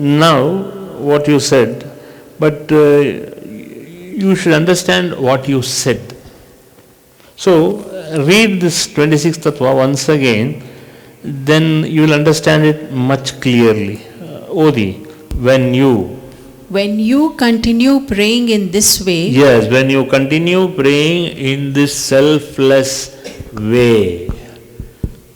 Now, what you said, but you should understand what you said. So, read this 26th Tattva once again, then you will understand it much clearly. Odi, when you continue praying in this way. Yes, when you continue praying in this selfless way.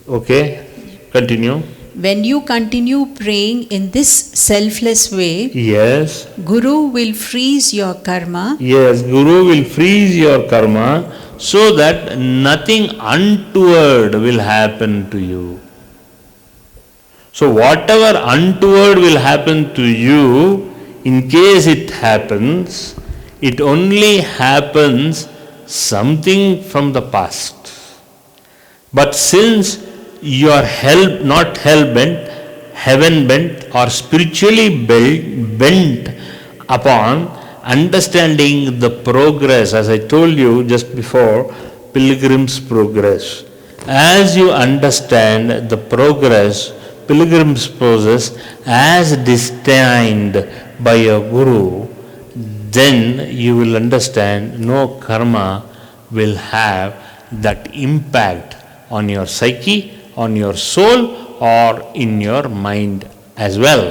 Okay, continue. When you continue praying in this selfless way, yes, Guru will freeze your karma. Yes, Guru will freeze your karma so that nothing untoward will happen to you. So whatever untoward will happen to you, in case it happens, it only happens something from the past. But since you are not hell-bent, heaven-bent or spiritually bent upon understanding the progress, as I told you just before, pilgrim's progress. As you understand the progress, pilgrim's process as destined by your Guru, then you will understand no karma will have that impact on your psyche, on your soul, or in your mind as well.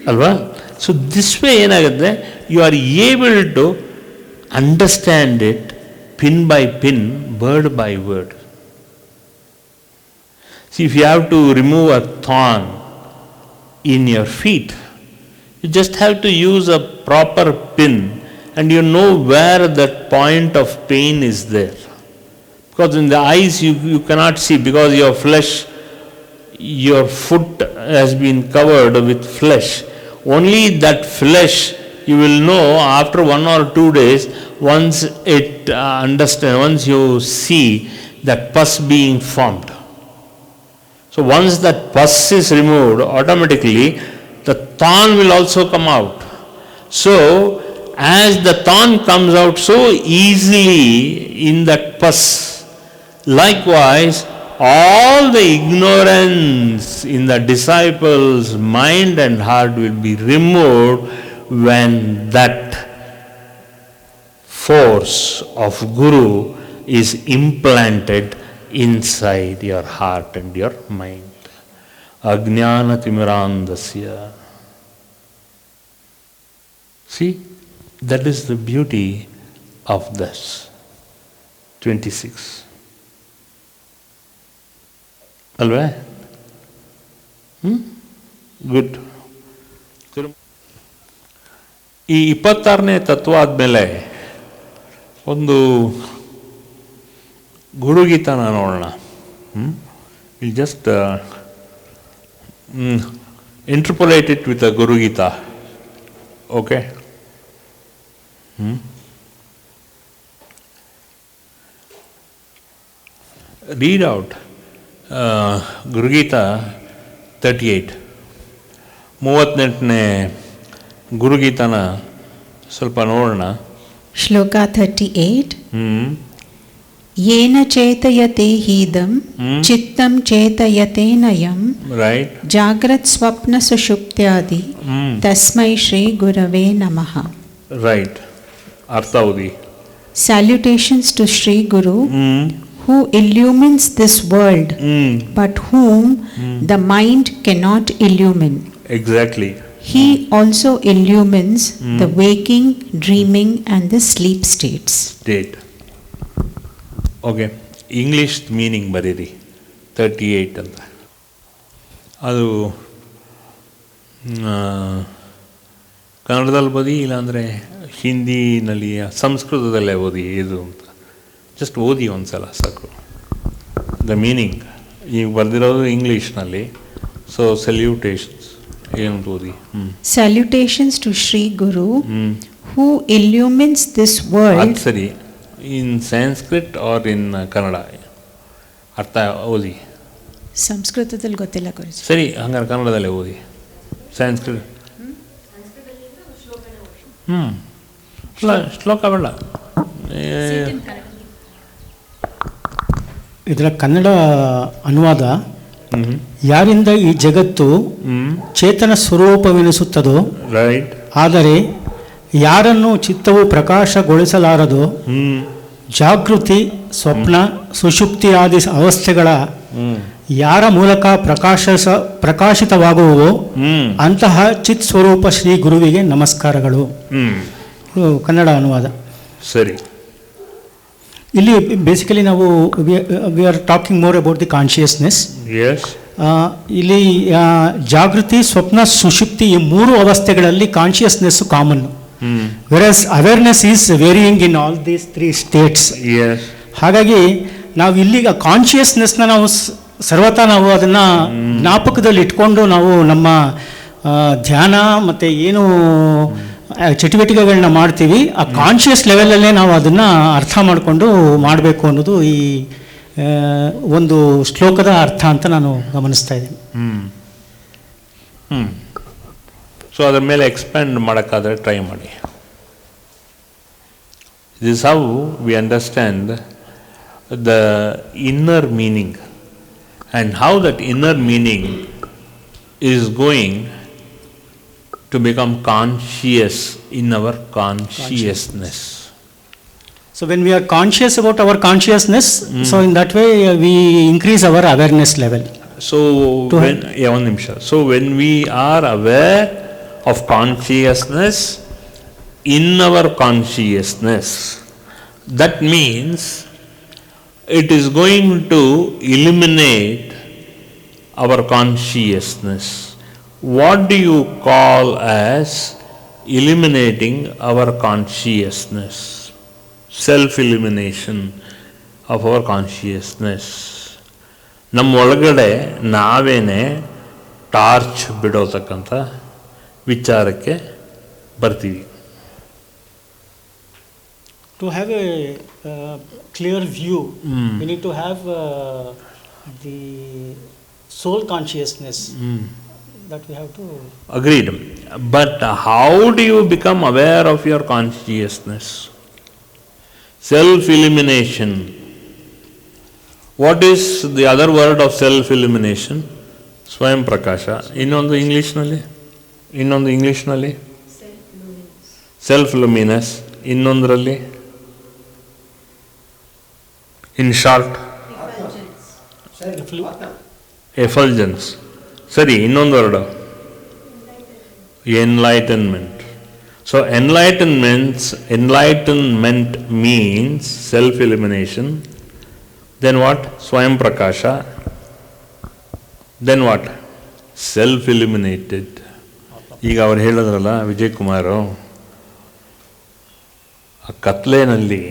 Alva? So this way you are able to understand it pin by pin, word by word. See, if you have to remove a thorn in your feet, you just have to use a proper pin and you know where that point of pain is there. Because in the eyes you cannot see, because your flesh, your foot has been covered with flesh. Only that flesh you will know after 1 or 2 days, once once you see that pus being formed. So once that pus is removed, automatically the thorn will also come out. So as the thorn comes out so easily in that pus, likewise, all the ignorance in the disciple's mind and heart will be removed when that force of Guru is implanted inside your heart and your mind. Ajnana timirandasya. See, that is the beauty of this. 26. ಅಲ್ವೇ good. ಈ 26ನೇ ತತ್ವ ಆದಮೇಲೆ ಒಂದು ಗುರುಗೀತನ ನೋಡೋಣ. Will just interpolate it with a Gurugita. Okay. Read out Gurugita 38. 38ನೇ ಗುರುಗೀತನ ಸ್ವಲ್ಪ ನೋಡೋಣ. ಶ್ಲೋಕ 38. ಯೇನ ಚೇತಯತೆ ಹೀದಂ ಚಿತ್ತಂ ಚೇತಯತೆ ನಯಂ ಜಾಗ್ರತ್ ಸ್ವಪ್ನ ಸುಷುಪ್ತ್ಯಾದಿ ತಸ್ಮೈ ಶ್ರೀ ಗುರವೇ ನಮಃ. ರೈಟ್. ಅರ್ಥ ಓದಿ. Salutations to Sri Guru, who illumines this world, but whom the mind cannot illumine. Exactly. He also illumines the waking, dreaming and the sleep states. Okay. English meaning ಬರೀರಿ 38 ಅಂತ. ಅದು ಕನ್ನಡದಲ್ಲಿ ಓದಿ, ಇಲ್ಲಾಂದರೆ ಹಿಂದಿನಲ್ಲಿ ಸಂಸ್ಕೃತದಲ್ಲೇ ಓದಿ ಇದು ಅಂತ. ಜಸ್ಟ್ ಓದಿ ಒಂದು ಸಲ ಸಾಕು. ದ ಮೀನಿಂಗ್ ಈಗ ಬರೆದಿರೋದು ಇಂಗ್ಲೀಷ್ನಲ್ಲಿ. ಸೊ ಸಲ್ಯೂಟೇಷನ್ಸ್ ಏನು ಓದಿ. Salutations to Sri Guru, who illumines this world. ಅದು ಸರಿ. ಇನ್ ಸಂಸ್ಕೃತ್ ಆರ್ ಇನ್ ಕನ್ನಡ ಅರ್ಥ ಓದಿ. ಸಂಸ್ಕೃತದಲ್ಲಿ ಗೊತ್ತಿಲ್ಲ ಗುರುಜಿ. ಸರಿ, ಹಂಗಾರೆ ಕನ್ನಡದಲ್ಲೇ ಓದಿ. ಸಂಸ್ಕೃತ ಶ್ಲೋಕ ಬೇಡ. ಇದರ ಕನ್ನಡ ಅನುವಾದ ಯಾರಿಂದ ಈ ಜಗತ್ತು ಚೇತನ ಸ್ವರೂಪವೆನಿಸುತ್ತದೋ, ರೈಟ್, ಆದರೆ ಯಾರನ್ನು ಚಿತ್ತವು ಪ್ರಕಾಶಗೊಳಿಸಲಾರದೋ, ಜಾಗೃತಿ, ಸ್ವಪ್ನ, ಸುಷುಪ್ತಿಯಾದಿ ಅವಸ್ಥೆಗಳ ಯಾರ ಮೂಲಕ ಪ್ರಕಾಶಿತವಾಗುವವೋ ಅಂತಹ ಚಿತ್ ಸ್ವರೂಪ ಶ್ರೀ ಗುರುವಿಗೆ ನಮಸ್ಕಾರಗಳು. ಕನ್ನಡ ಅನುವಾದ. ಸರಿ. ಇಲ್ಲಿ ಬೇಸಿಕಲಿ ನಾವು we are talking more about the consciousness. ಇಲ್ಲಿ ಜಾಗೃತಿ, ಸ್ವಪ್ನ, ಸುಷುಪ್ತಿ ಈ ಮೂರು ಅವಸ್ಥೆಗಳಲ್ಲಿ consciousness common. Whereas awareness is varying in all these 3 states. ಹಾಗಾಗಿ ನಾವು ಇಲ್ಲಿಗ ಕಾನ್ಷಿಯಸ್ನೆಸ್ನ ನಾವು ಸರ್ವತಾ ನಾವು ಅದನ್ನು ಜ್ಞಾಪಕದಲ್ಲಿ ಇಟ್ಕೊಂಡು ನಾವು ನಮ್ಮ ಧ್ಯಾನ ಮತ್ತು ಏನು ಚಟುವಟಿಕೆಗಳನ್ನ ಮಾಡ್ತೀವಿ ಆ ಕಾನ್ಷಿಯಸ್ ಲೆವೆಲಲ್ಲೇ ನಾವು ಅದನ್ನು ಅರ್ಥ ಮಾಡಿಕೊಂಡು ಮಾಡಬೇಕು ಅನ್ನೋದು ಈ ಒಂದು ಶ್ಲೋಕದ ಅರ್ಥ ಅಂತ ನಾನು ಗಮನಿಸ್ತಾ ಇದ್ದೀನಿ. ಸೊ ಅದರ ಮೇಲೆ ಎಕ್ಸ್ಪ್ಯಾಂಡ್ ಮಾಡೋಕ್ಕಾದರೆ ಟ್ರೈ ಮಾಡಿ. This how we understand the inner meaning and how that inner meaning is going to become conscious in our consciousness. So when we are conscious about our consciousness, so in that way we increase our awareness level. So one nimisha. So when we are aware of consciousness in our consciousness, that means it is going to eliminate our consciousness. What do you call as eliminating our consciousness? Self-elimination of our consciousness. ನಮ್ಮ ಒಳಗಡೆ ನಾವೇನೇ torch ಬಿಡೋತಕ್ಕಂಥ ವಿಚಾರಕ್ಕೆ ಬರ್ತೀವಿ. To have a clear view, we need to have the soul consciousness that we have to. Agreed. But how do you become aware of your consciousness? Self-elimination. What is the other word of self-elimination? Swayam Prakasha. ಇನ್ನೊಂದು ಇಂಗ್ಲೀಷ್ನಲ್ಲಿ self-luminous. ಇನ್ನೊಂದರಲ್ಲಿ in short effulgence. ಸರಿ, ಇನ್ನೊಂದು word enlightenment. So enlightenment means self-elimination. Then what? Swayam Prakasha. Then what? Self-eliminated. ಈಗ ಅವ್ರು ಹೇಳಿದ್ರಲ್ಲ ವಿಜಯ್ ಕುಮಾರು, ಆ ಕತ್ಲೆನಲ್ಲಿ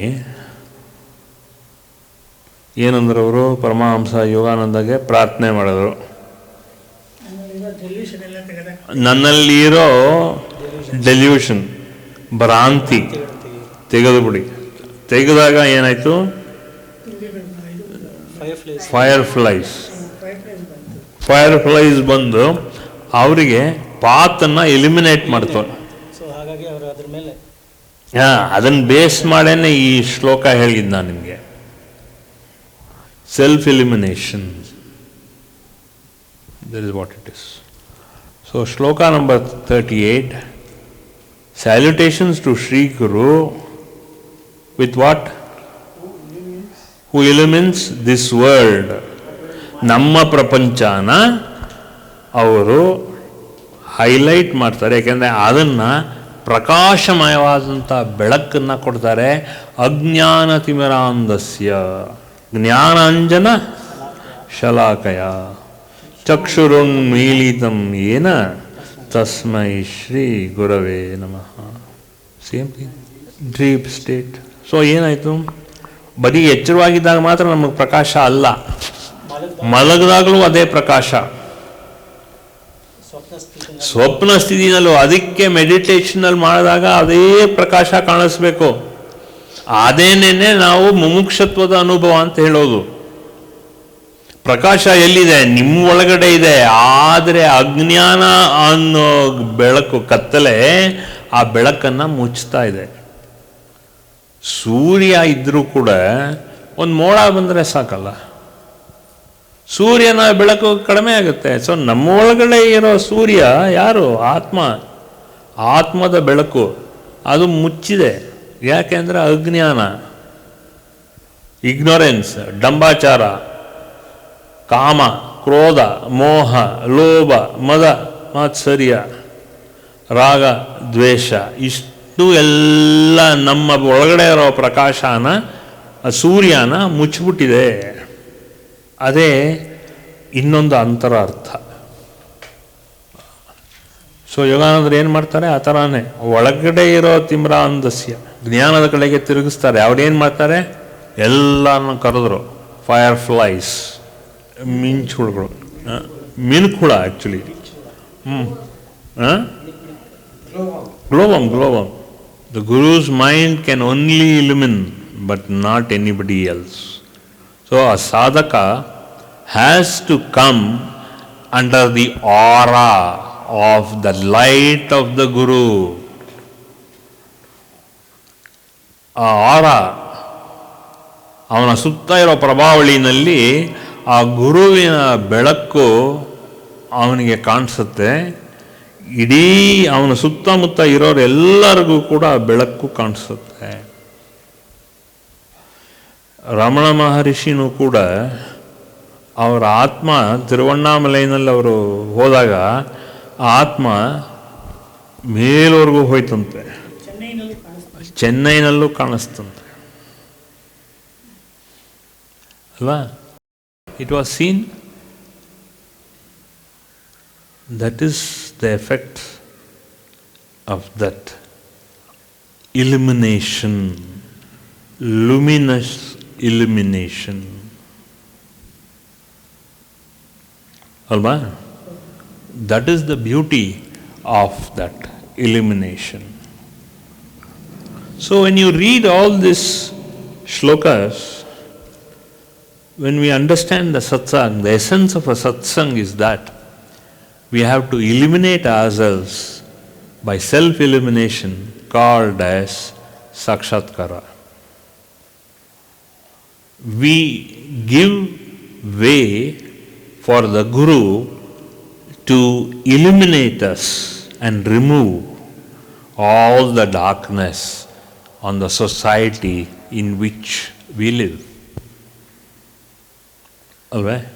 ಏನಂದ್ರೆ ಅವರು ಪರಮಹಂಸ ಯೋಗಾನಂದಗೆ ಪ್ರಾರ್ಥನೆ ಮಾಡಿದ್ರು, ನನ್ನಲ್ಲಿರೋ ಡೆಲ್ಯೂಷನ್ ಭ್ರಾಂತಿ ತೆಗೆದುಬಿಡಿ. ತೆಗೆದಾಗ ಏನಾಯಿತು? ಫೈರ್ ಫ್ಲೈಸ್ ಬಂದು ಅವರಿಗೆ ಪಾತನ್ನು ಎಲಿಮಿನೇಟ್ ಮಾಡ್ತಾರೆ. ಅದನ್ನು ಬೇಸ್ ಮಾಡೇನೆ ಈ ಶ್ಲೋಕ ಹೇಳಿದ್ದು ನಾನು ನಿಮಗೆ. Self-elimination. That is what it is. So, Shloka number 38. Salutations to Sri Guru with what? Who illumines this world. ನಮ್ಮ ಪ್ರಪಂಚನ ಅವರು ಹೈಲೈಟ್ ಮಾಡ್ತಾರೆ, ಯಾಕೆಂದರೆ ಅದನ್ನು ಪ್ರಕಾಶಮಯವಾದಂಥ ಬೆಳಕನ್ನು ಕೊಡ್ತಾರೆ. ಅಜ್ಞಾನತಿಮಿರಾಂಧಸ್ಯ ಜ್ಞಾನಾಂಜನ ಶಲಾಕಯ ಚಕ್ಷುರುನ್ಮೀಲಿತಂ ಯೇನ ತಸ್ಮೈ ಶ್ರೀ ಗುರವೇ ನಮಃ. Same ಡ್ರೀಪ್ state. ಸೊ ಏನಾಯಿತು? ಬರೀ ಎಚ್ಚರವಾಗಿದ್ದಾಗ ಮಾತ್ರ ನಮಗೆ ಪ್ರಕಾಶ ಅಲ್ಲ, ಮಲಗಿದಾಗಲೂ ಅದೇ ಪ್ರಕಾಶ. ಸ್ವಪ್ನ ಸ್ಥಿತಿನಲ್ಲೂ ಅದಕ್ಕೆ ಮೆಡಿಟೇಷನಲ್ಲಿ ಮಾಡಿದಾಗ ಅದೇ ಪ್ರಕಾಶ ಕಾಣಿಸ್ಬೇಕು. ಅದೇನೇನೆ ನಾವು ಮುಮುಕ್ಷತ್ವದ ಅನುಭವ ಅಂತ ಹೇಳೋದು. ಪ್ರಕಾಶ ಎಲ್ಲಿದೆ? ನಿಮ್ಮ ಒಳಗಡೆ ಇದೆ. ಆದರೆ ಅಜ್ಞಾನ ಅನ್ನೋ ಬೆಳಕು, ಕತ್ತಲೆ ಆ ಬೆಳಕನ್ನು ಮುಚ್ತಾ ಇದೆ. ಸೂರ್ಯ ಇದ್ರೂ ಕೂಡ ಒಂದು ಮೋಡ ಬಂದರೆ ಸಾಕಲ್ಲ, ಸೂರ್ಯನ ಬೆಳಕು ಕಡಿಮೆ ಆಗುತ್ತೆ. ಸೊ ನಮ್ಮ ಒಳಗಡೆ ಇರೋ ಸೂರ್ಯ ಯಾರು? ಆತ್ಮ. ಆತ್ಮದ ಬೆಳಕು ಅದು ಮುಚ್ಚಿದೆ. ಯಾಕೆಂದರೆ ಅಜ್ಞಾನ, ಇಗ್ನೊರೆನ್ಸ್, ಡಂಬಾಚಾರ, ಕಾಮ, ಕ್ರೋಧ, ಮೋಹ, ಲೋಭ, ಮದ, ಮಾತ್ಸರ್ಯ, ರಾಗ, ದ್ವೇಷ, ಇಷ್ಟು ಎಲ್ಲ ನಮ್ಮ ಒಳಗಡೆ ಇರೋ ಪ್ರಕಾಶನ, ಸೂರ್ಯನ ಮುಚ್ಚಿಬಿಟ್ಟಿದೆ. ಅದೇ ಇನ್ನೊಂದು ಅಂತರ ಅರ್ಥ. ಸೊ ಯೋಗಾನಂದರು ಏನು ಮಾಡ್ತಾರೆ? ಆ ಥರನೇ ಒಳಗಡೆ ಇರೋ ತಿಮ್ರಾಂಧಸ್ಯ ಜ್ಞಾನದ ಕಡೆಗೆ ತಿರುಗಿಸ್ತಾರೆ. ಅವ್ರೇನು ಮಾಡ್ತಾರೆ? ಎಲ್ಲರನ್ನ ಕರೆದ್ರು. ಫೈರ್ ಫ್ಲೈಸ್, ಮಿಂಚುಳುಗಳು, ಮಿನುಕುಳ actually. Glowworm. The Guru's mind can only illumine but not anybody else. So a sadhaka has to come under the aura of the light of the Guru. ಆ aura, ಅವನ ಸುತ್ತ ಇರೋ ಪ್ರಭಾವಳಿನಲ್ಲಿ ಆ ಗುರುವಿನ ಬೆಳಕು ಅವನಿಗೆ ಕಾಣಿಸುತ್ತೆ. ಇಡೀ ಅವನ ಸುತ್ತಮುತ್ತ ಇರೋರೆಲ್ಲರಿಗೂ ಕೂಡ ಆ ಬೆಳಕು ಕಾಣಿಸುತ್ತೆ. ರಮಣ ಮಹರ್ಷಿನೂ ಕೂಡ ಅವರ ಆತ್ಮ ತಿರುವಣ್ಣಾಮಲೈನಲ್ಲಿ ಅವರು ಹೋದಾಗ ಆ ಆತ್ಮ ಮೇಲ್ವರೆಗೂ ಹೋಯ್ತಂತೆ, ಚೆನ್ನೈನಲ್ಲೂ ಕಾಣಿಸ್ತಂತೆ ಅಲ್ವಾ? It was scene. That is the effect of that illumination, luminous illumination. Alba? That is the beauty of that illumination. So when you read all these shlokas, when we understand the satsang, the essence of a satsang is that we have to illuminate ourselves by self-illumination called as sakshatkara. We give way for the Guru to illuminate us and remove all the darkness on the society in which we live. Alright?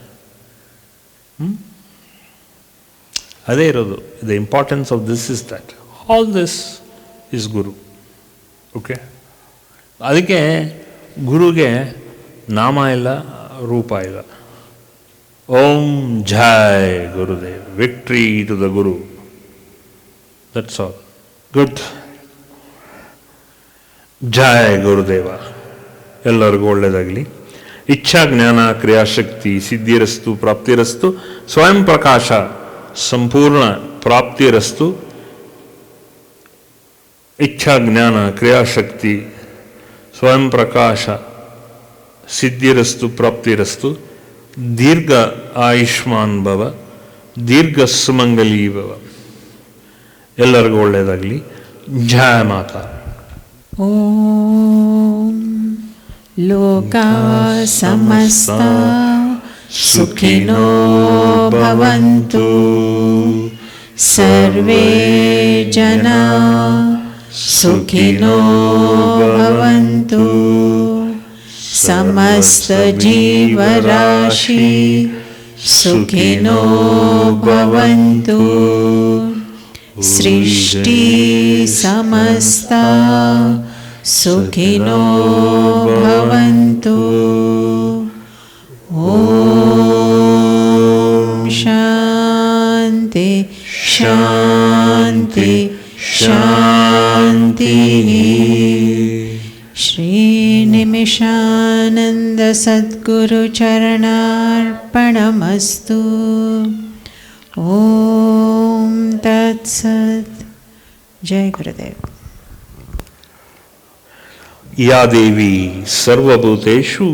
ಅದೇ ಇರೋದು. The importance of this is that all this is Guru. Okay, ಅದಕ್ಕೆ ಗುರುಗೆ ನಾಮ ಇಲ್ಲ, ರೂಪ ಇಲ್ಲ. ಓಂ ಜೈ Gurudev, victory to the Guru. That's all. Good. ಜೈ ಗುರುದೇವ. ಎಲ್ಲರಿಗೂ ಒಳ್ಳೆಯದಾಗಲಿ. ಇಚ್ಛಾ ಜ್ಞಾನ ಕ್ರಿಯಾಶಕ್ತಿ ಸಿದ್ಧಿರಸ್ತು ಪ್ರಾಪ್ತಿರಸ್ತು. ಸ್ವಯಂ ಪ್ರಕಾಶ ಸಂಪೂರ್ಣ ಪ್ರಾಪ್ತಿರಸ್ತು. ಇಚ್ಛಾ ಜ್ಞಾನ ಕ್ರಿಯಾಶಕ್ತಿ ಸ್ವಯಂ ಪ್ರಕಾಶ ಸಿದ್ಧಿರಸ್ತು ಪ್ರಾಪ್ತಿರಸ್ತು. ದೀರ್ಘ ಆಯುಷ್ಮಾನ್ ಭವ, ದೀರ್ಘ ಸುಮಂಗಲೀ ಭವ. ಎಲ್ಲರಿಗೂ ಒಳ್ಳೆಯದಾಗಲಿ. ಜಯ ಮಾತಾ. ಓಂ ಲೋಕಾ ಸಮಸ್ತ ಸುಖಿನೋ ಭವಂತು. ಸರ್ವೇ ಜನಾ ಸುಖಿನೋ ಭವಂತು. ಸಮಸ್ತ ಜೀವರಾಶಿ ಸುಖಿನೋ ಭವಂತು. ಸೃಷ್ಟಿ ಸಮಸ್ತ ಸುಖಿನೋ ಭವಂತು. ಓಂ ಶಾಂತಿ ಶಾಂತಿ ಶಾಂತಿ. ಶ್ರೀ ನಿಮಿಷಾನಂದ ಸದ್ಗುರು ಚರಣಾರ್ಪಣಮಸ್ತು. ಓಂ ತತ್ಸತ್. ಜೈ ಗುರುದೇವ್. ಯಾ ದೇವಿ ಸರ್ವಭೂತೇಷು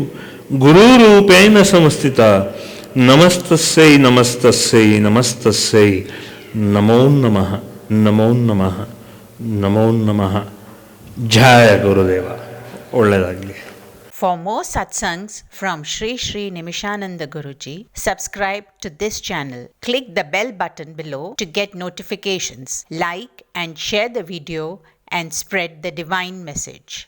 ಗುರುರೂಪೇಣ ಸಂಸ್ಥಿತ. ನಮಸ್ತಸ್ಯೈ ನಮಸ್ತಸ್ಯೈ ನಮಸ್ತಸ್ಯೈ. ನಮೋ ನಮಃ ನಮೋ ನಮಃ ನಮೋ ನಮಃ. ಜಯ ಗುರುದೇವ. ಒಳ್ಳೆಯದಾಗಲಿ. For more satsangs from Sri Sri Nimishananda Guruji, subscribe to this channel. Click the bell button below to get notifications. Like and share the video and spread the divine message.